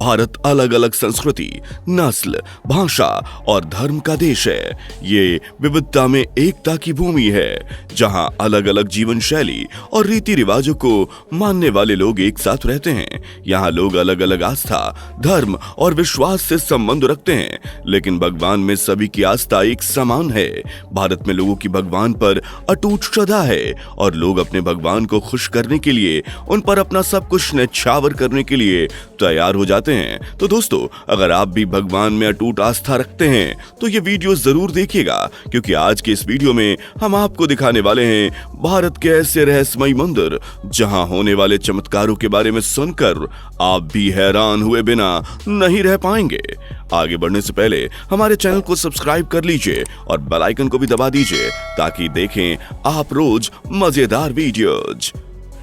भारत अलग अलग संस्कृति, नस्ल, भाषा और धर्म का देश है। ये विविधता में एकता की भूमि है, जहां अलग अलग जीवन शैली और रीति रिवाजों को मानने वाले लोग एक साथ रहते हैं। यहाँ लोग अलग अलग आस्था, धर्म और विश्वास से संबंध रखते हैं, लेकिन भगवान में सभी की आस्था एक समान है। भारत में लोगों की भगवान पर अटूट श्रद्धा है और लोग अपने भगवान को खुश करने के लिए, उन पर अपना सब कुछ न्यौछावर करने के लिए तैयार हो जाते हैं। तो दोस्तों, अगर आप भी भगवान में अटूट आस्था रखते हैं तो ये वीडियो जरूर देखिएगा, क्योंकि आज के इस वीडियो में हम आपको दिखाने वाले हैं भारत के ऐसे रहस्यमयी मंदिर जहां होने वाले चमत्कारों के बारे में सुनकर आप भी हैरान हुए बिना नहीं रह पाएंगे। आगे बढ़ने से पहले हमारे चैनल को सब्सक्राइब कर लीजिए और बेल आइकन को भी दबा दीजिए ताकि देखें आप रोज मजेदार वीडियोज।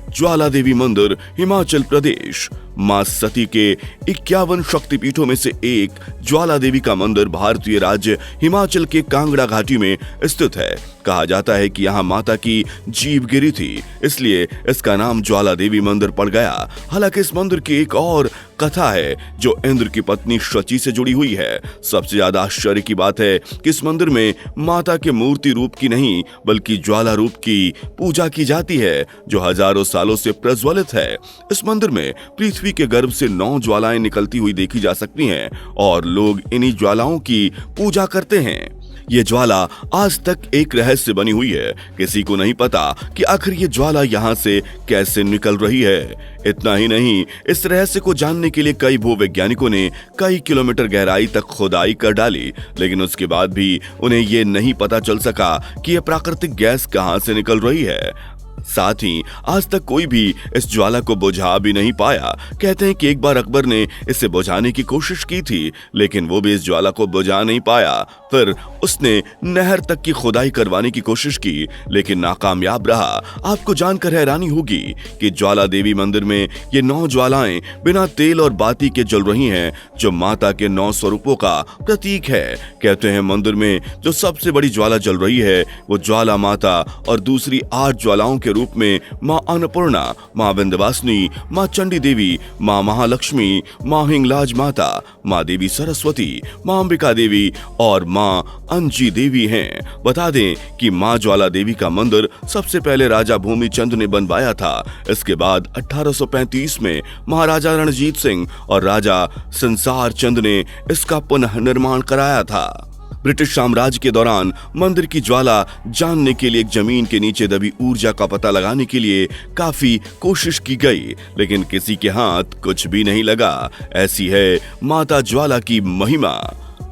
ज्वाला देवी मंदिर, हिमाचल प्रदेश। मां सती के 51 शक्तिपीठों में से एक ज्वाला देवी का मंदिर भारतीय राज्य हिमाचल के कांगड़ा घाटी में स्थित है। कहा जाता है कि यहाँ माता की जीभ गिरी थी, इसलिए इसका नाम ज्वाला देवी मंदिर पड़ गया। हालांकि इस मंदिर की एक और कथा है जो इंद्र की पत्नी शची से जुड़ी हुई है। सबसे ज्यादा आश्चर्य की बात है कि इस मंदिर में माता के मूर्ति रूप की नहीं बल्कि ज्वाला रूप की पूजा की जाती है, जो हजारों सालों से प्रज्वलित है। इस मंदिर में पृथ्वी के गर्भ से 9 ज्वालाएं निकलती हुई देखी जा सकती हैं और लोग इन्हीं ज्वालाओं की पूजा करते हैं। ये ज्वाला आज तक एक रहस्य बनी हुई है। किसी को नहीं पता कि आखिर ये ज्वाला यहाँ से कैसे निकल रही है। इतना ही नहीं, इस रहस्य को जानने के लिए कई भूवैज्ञानिकों ने कई किलोमीटर गहराई तक खुदाई कर डाली, लेकिन उसके बाद भी उन्हें ये नहीं पता चल सका कि यह प्राकृतिक गैस कहाँ से निकल रही है। साथ ही आज तक कोई भी इस ज्वाला को बुझा भी नहीं पाया। कहते हैं कि एक बार अकबर ने इसे बुझाने की कोशिश की थी, लेकिन वो भी इस ज्वाला को बुझा नहीं पाया। फिर उसने नहर तक की खुदाई करवाने की कोशिश की, लेकिन नाकामयाब रहा। आपको जानकर हैरानी होगी कि ज्वाला देवी मंदिर में ये 9 ज्वालाएं बिना तेल और बाती के जल रही हैं, जो माता के 9 स्वरूपों का प्रतीक है। कहते हैं मंदिर में जो सबसे बड़ी ज्वाला जल रही है वो ज्वाला माता और दूसरी 8 ज्वालाओं के रूप में मां अन्नपूर्णा, मां विंध्यवासिनी, मां चंडी देवी, मां महालक्ष्मी, मां हिंगलाज माता, मां देवी सरस्वती, मां अंबिका देवी और मां अंजी देवी हैं। बता दें कि मां ज्वाला देवी का मंदिर सबसे पहले राजा भूमिचंद ने बनवाया था। इसके बाद 1835 में महाराजा रणजीत सिंह और राजा संसार चंद ने इसका पुनः निर्माण कराया था। ब्रिटिश साम्राज्य के दौरान मंदिर की ज्वाला जानने के लिए जमीन के नीचे दबी ऊर्जा का पता लगाने के लिए काफी कोशिश की गई, लेकिन किसी के हाथ कुछ भी नहीं लगा। ऐसी है माता ज्वाला की महिमा।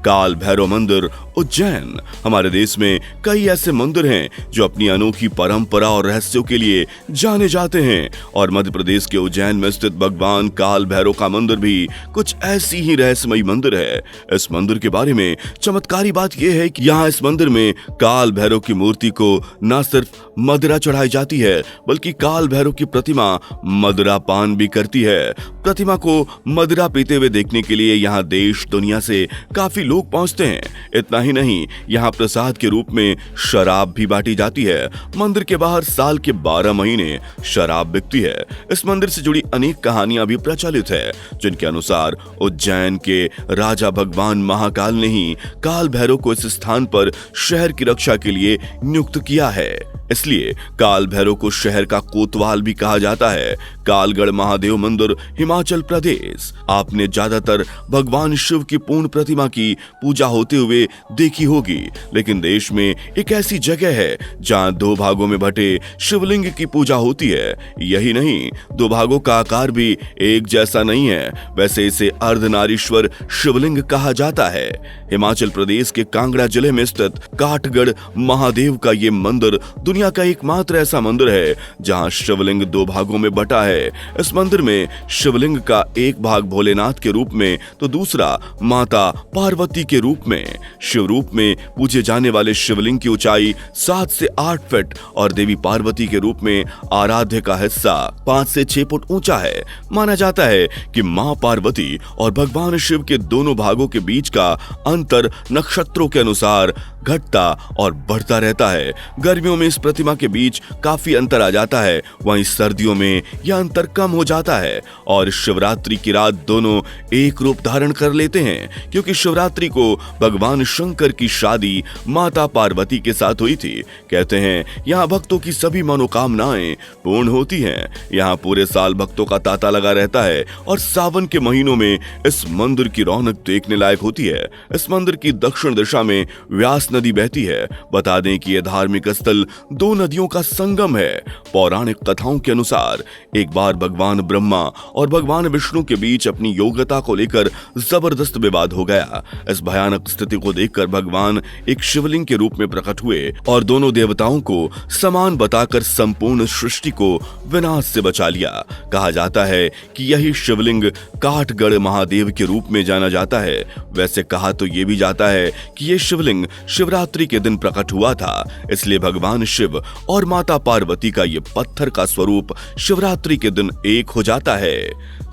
काल भैरव मंदिर, उज्जैन। हमारे देश में कई ऐसे मंदिर हैं जो अपनी अनोखी परंपरा और रहस्यों के लिए जाने जाते हैं, और मध्य प्रदेश के उज्जैन में स्थित भगवान काल भैरव का मंदिर भी कुछ ऐसी ही रहस्यमयी मंदिर है। इस मंदिर के बारे में चमत्कारी बात यह है कि यहाँ इस मंदिर में काल भैरव की मूर्ति को न सिर्फ मदिरा चढ़ाई जाती है, बल्कि काल भैरव की प्रतिमा मदिरा पान भी करती है। प्रतिमा को मदिरा पीते हुए देखने के लिए यहाँ देश दुनिया से काफी लोग पहुंचते हैं। इतना ही नहीं, यहाँ प्रसाद के रूप में शराब भी बांटी जाती है। मंदिर के बाहर साल के 12 महीने शराब बिकती है। इस मंदिर से जुड़ी अनेक कहानियां भी प्रचलित है, जिनके अनुसार उज्जैन के राजा भगवान महाकाल ने ही काल भैरव को इस स्थान पर शहर की रक्षा के लिए नियुक्त किया है। इसलिए काल भैरव को शहर का कोतवाल भी कहा जाता है। कालगढ़ महादेव मंदिर, हिमाचल प्रदेश। आपने ज्यादातर भगवान शिव की पूर्ण प्रतिमा की पूजा होते हुए देखी होगी, लेकिन देश में एक ऐसी जगह है जहां 2 भागों में बटे शिवलिंग की पूजा होती है। यही नहीं, 2 भागों का आकार भी एक जैसा नहीं है। वैसे इसे अर्धनारीश्वर शिवलिंग कहा जाता है। हिमाचल प्रदेश के कांगड़ा जिले में स्थित काठगढ़ महादेव का ये मंदिर दुनिया का एकमात्र ऐसा मंदिर है जहां शिवलिंग 2 भागों में बटा है। इस मंदिर में शिवलिंग का एक भाग भोलेनाथ के रूप में तो दूसरा माता पार्वती के रूप में। शिव रूप में पूजे जाने वाले शिवलिंग की ऊंचाई 7 से 8 फीट और देवी पार्वती के रूप में आराध्य का हिस्सा 5 से 6 फुट ऊंचा है। माना जाता है कि मां पार्वती और भगवान शिव के दोनों भागों के बीच का अंतर नक्षत्रों के अनुसार घटता और बढ़ता रहता है। गर्मियों में इस प्रतिमा के बीच काफी अंतर आ जाता है, वहीं सर्दियों में यह अंतर कम हो जाता है और शिवरात्रि की रात दोनों एक रूप धारण कर लेते हैं, क्योंकि शिवरात्रि को भगवान शंकर की शादी माता पार्वती के साथ हुई थी। कहते हैं यहाँ भक्तों की सभी मनोकामनाएं पूर्ण होती हैं। यहाँ पूरे साल भक्तों का तांता लगा रहता है और सावन के महीनों में इस मंदिर की रौनक देखने लायक होती है। इस मंदिर की दक्षिण दिशा में व्यास नदी बहती है। बता दें कि यह धार्मिक स्थल दो नदियों का संगम है। पौराणिक कथाओं के अनुसार एक बार भगवान ब्रह्मा और भगवान विष्णु के बीच अपनी योग्यता को लेकर जबरदस्त विवाद हो गया। इस भयानक स्थिति को देखकर भगवान एक शिवलिंग के रूप में प्रकट हुए और दोनों देवताओं को समान बताकर संपूर्ण सृष्टि को विनाश से बचा लिया। कहा जाता है कि यही शिवलिंग काठगढ़ महादेव के रूप में जाना जाता है। वैसे कहा तो ये भी जाता है कि यह शिवलिंग शिवरात्रि के दिन प्रकट हुआ था, इसलिए भगवान शिव और माता पार्वती का ये पत्थर का स्वरूप शिवरात्रि के दिन एक हो जाता है।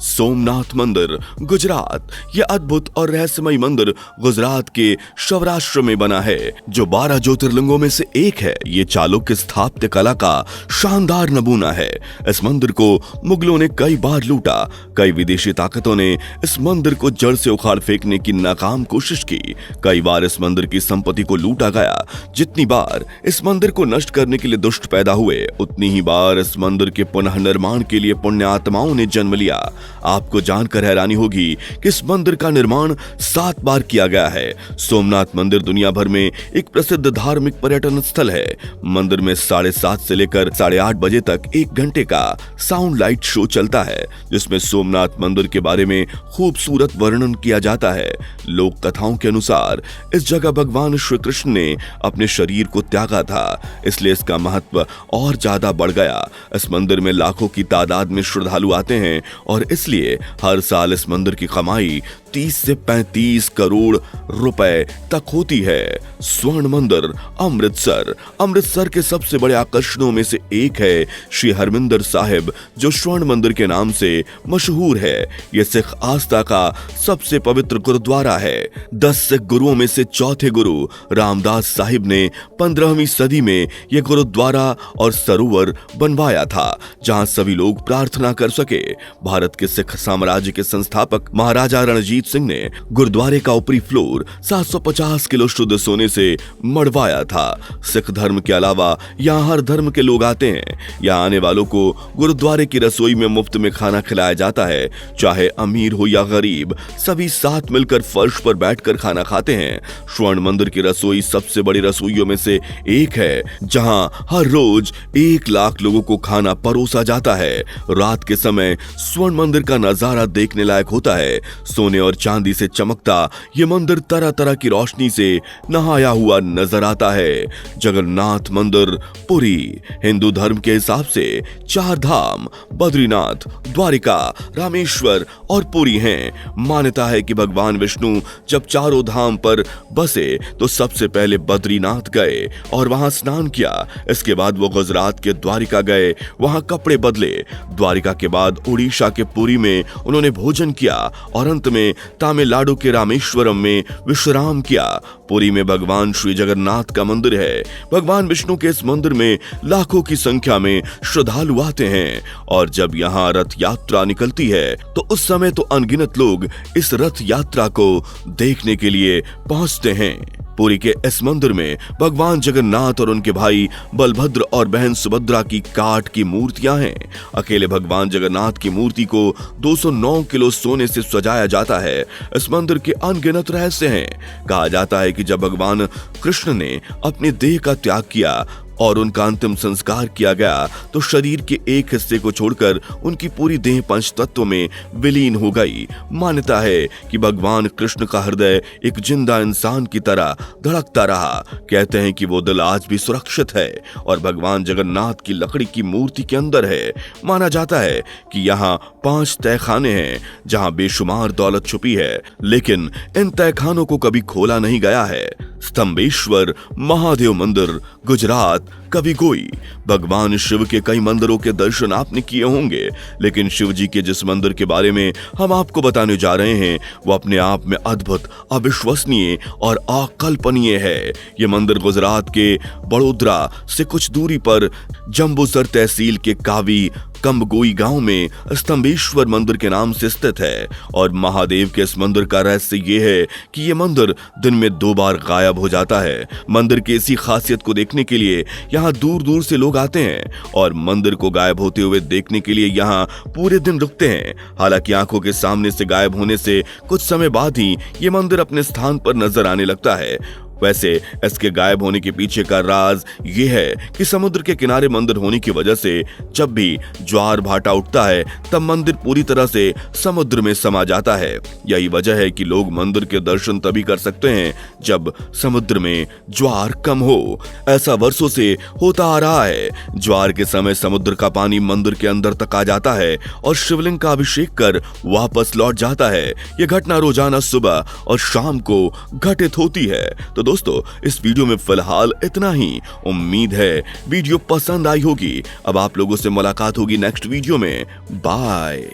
सोमनाथ मंदिर गुजरात। यह अद्भुत और रहस्यमय मंदिर गुजरात के सौराष्ट्र में बना है, जो 12 ज्योतिर्लिंगों में से एक है। ये चालुक्य स्थापत्य कला का शानदार नमूना है। इस मंदिर को मुगलों ने कई बार लूटा। कई विदेशी ताकतों ने इस मंदिर को जड़ से उखाड़ फेंकने की नाकाम कोशिश की। कई बार इस मंदिर की संपत्ति को लूटा गया। जितनी बार इस मंदिर को नष्ट करने के लिए दुष्ट पैदा हुए, उतनी ही बार इस मंदिर के पुनः निर्माण के लिए पुण्य आत्माओं ने जन्म लिया। आपको जानकर हैरानी होगी कि इस मंदिर का निर्माण 7 बार किया गया है। सोमनाथ मंदिर दुनिया भर में एक प्रसिद्ध धार्मिक पर्यटन स्थल है। मंदिर में 7:30 से लेकर 8:30 बजे तक 1 घंटे का साउंड लाइट शो चलता है, जिसमें सोमनाथ मंदिर के बारे में खूबसूरत वर्णन किया जाता है। लोक कथाओं के अनुसार इस जगह भगवान श्री कृष्ण ने अपने शरीर को त्यागा था, इसलिए इसका महत्व और ज्यादा बढ़ गया। इस मंदिर में लाखों की तादाद में श्रद्धालु आते हैं और इसलिए हर साल इस मंदिर की कमाई 30 से 35 करोड़ रुपए तक होती है। स्वर्ण मंदिर अमृतसर। अमृतसर के सबसे बड़े आकर्षणों में से एक है श्री हरमिंदर साहिब, जो स्वर्ण मंदिर के नाम से मशहूर है। यह सिख आस्था का सबसे पवित्र गुरुद्वारा है। 10 सिख गुरुओं में से चौथे गुरु रामदास साहिब ने 15वीं सदी में यह गुरुद्वारा और सरोवर बनवाया था, जहां सभी लोग प्रार्थना कर सके। भारत के सिख साम्राज्य के संस्थापक महाराजा रणजीत सिंह ने गुरुद्वारे का ऊपरी फ्लोर 750 किलो शुद्ध सोने से मढ़वाया था। सिख धर्म के अलावा यहाँ हर धर्म के लोग आते हैं। यहाँ आने वालों को गुरुद्वारे की रसोई में मुफ्त में खाना खिलाया जाता है। चाहे अमीर हो या गरीब, सभी साथ मिलकर फर्श पर बैठकर खाना खाते हैं। स्वर्ण मंदिर की रसोई सबसे बड़ी रसोइयों में से एक है, जहां हर रोज 1 लाख लोगों को खाना परोसा जाता है। रात के समय स्वर्ण मंदिर का नजारा देखने लायक होता है। सोने और चांदी से चमकता यह मंदिर तरह तरह की रोशनी से नहाया हुआ नजर आता है। जगन्नाथ मंदिर पुरी। हिंदू धर्म के हिसाब से 4 धाम बद्रीनाथ, द्वारिका, रामेश्वर और पुरी हैं। मान्यता है कि भगवान विष्णु जब चारों धाम पर बसे तो सबसे पहले बद्रीनाथ गए और वहां स्नान किया। इसके बाद वो गुजरात के द्वारिका गए, वहां कपड़े बदले। द्वारिका के बाद उड़ीसा के पुरी में उन्होंने भोजन किया और अंत में तमिलनाडु के रामेश्वरम में विश्राम किया। पुरी में भगवान श्री जगन्नाथ का मंदिर है। भगवान विष्णु के इस मंदिर में लाखों की संख्या में श्रद्धालु आते हैं और जब यहाँ रथ यात्रा निकलती है तो उस समय तो अनगिनत लोग इस रथ यात्रा को देखने के लिए पहुंचते हैं। पुरी के इस मंदिर में भगवान जगन्नाथ और उनके भाई बलभद्र और बहन सुभद्रा की काठ की मूर्तियां हैं। अकेले भगवान जगन्नाथ की मूर्ति को 209 किलो सोने से सजाया जाता है। इस मंदिर के अनगिनत रहस्य हैं। कहा जाता है कि जब भगवान कृष्ण ने अपने देह का त्याग किया और उनका अंतिम संस्कार किया गया तो शरीर के एक हिस्से को छोड़कर उनकी पूरी देह पंच तत्व में विलीन हो गई। मान्यता है कि भगवान कृष्ण का हृदय एक जिंदा इंसान की तरह धड़कता रहा। कहते हैं कि वो दिल आज भी सुरक्षित है और भगवान जगन्नाथ की लकड़ी की मूर्ति के अंदर है। माना जाता है कि यहाँ 5 तहखाने हैं जहाँ बेशुमार दौलत छुपी है, लेकिन इन तहखानों को कभी खोला नहीं गया है। स्तंभेश्वर महादेव मंदिर गुजरात कविगोई। भगवान शिव के कई मंदिरों के दर्शन आपने किए होंगे, लेकिन शिव जी के जिस मंदिर के बारे में हम आपको बताने जा रहे हैं वो अपने आप में अद्भुत, अविश्वसनीय और अकल्पनीय है। ये मंदिर गुजरात के बड़ोदरा से कुछ दूरी पर जंबूसर तहसील के कावी कम्बगोई गांव में स्तंभेश्वर मंदिर के नाम से स्थित है। और महादेव के इस मंदिर का रहस्य ये है कि ये मंदिर दिन में 2 बार गायब हो जाता है। मंदिर की इसी खासियत को देखने के लिए यहाँ दूर दूर से लोग आते हैं और मंदिर को गायब होते हुए देखने के लिए यहाँ पूरे दिन रुकते हैं। हालांकि आंखों के सामने से गायब होने से कुछ समय बाद ही ये मंदिर अपने स्थान पर नजर आने लगता है। वैसे इसके गायब होने के पीछे का राज ये है कि समुद्र के किनारे मंदिर होने की वजह से जब भी ज्वार भाटा उठता है तब मंदिर पूरी तरह से समुद्र में समा जाता है। यही वजह है कि लोग मंदिर के दर्शन तभी कर सकते हैं जब समुद्र में ज्वार कम हो। ऐसा वर्षों से होता आ रहा है। ज्वार के समय समुद्र का पानी मंदिर के अंदर तक आ जाता है और शिवलिंग का अभिषेक कर वापस लौट जाता है। यह घटना रोजाना सुबह और शाम को घटित होती है। तो दोस्तों, इस वीडियो में फिलहाल इतना ही। उम्मीद है वीडियो पसंद आई होगी। अब आप लोगों से मुलाकात होगी नेक्स्ट वीडियो में। बाय।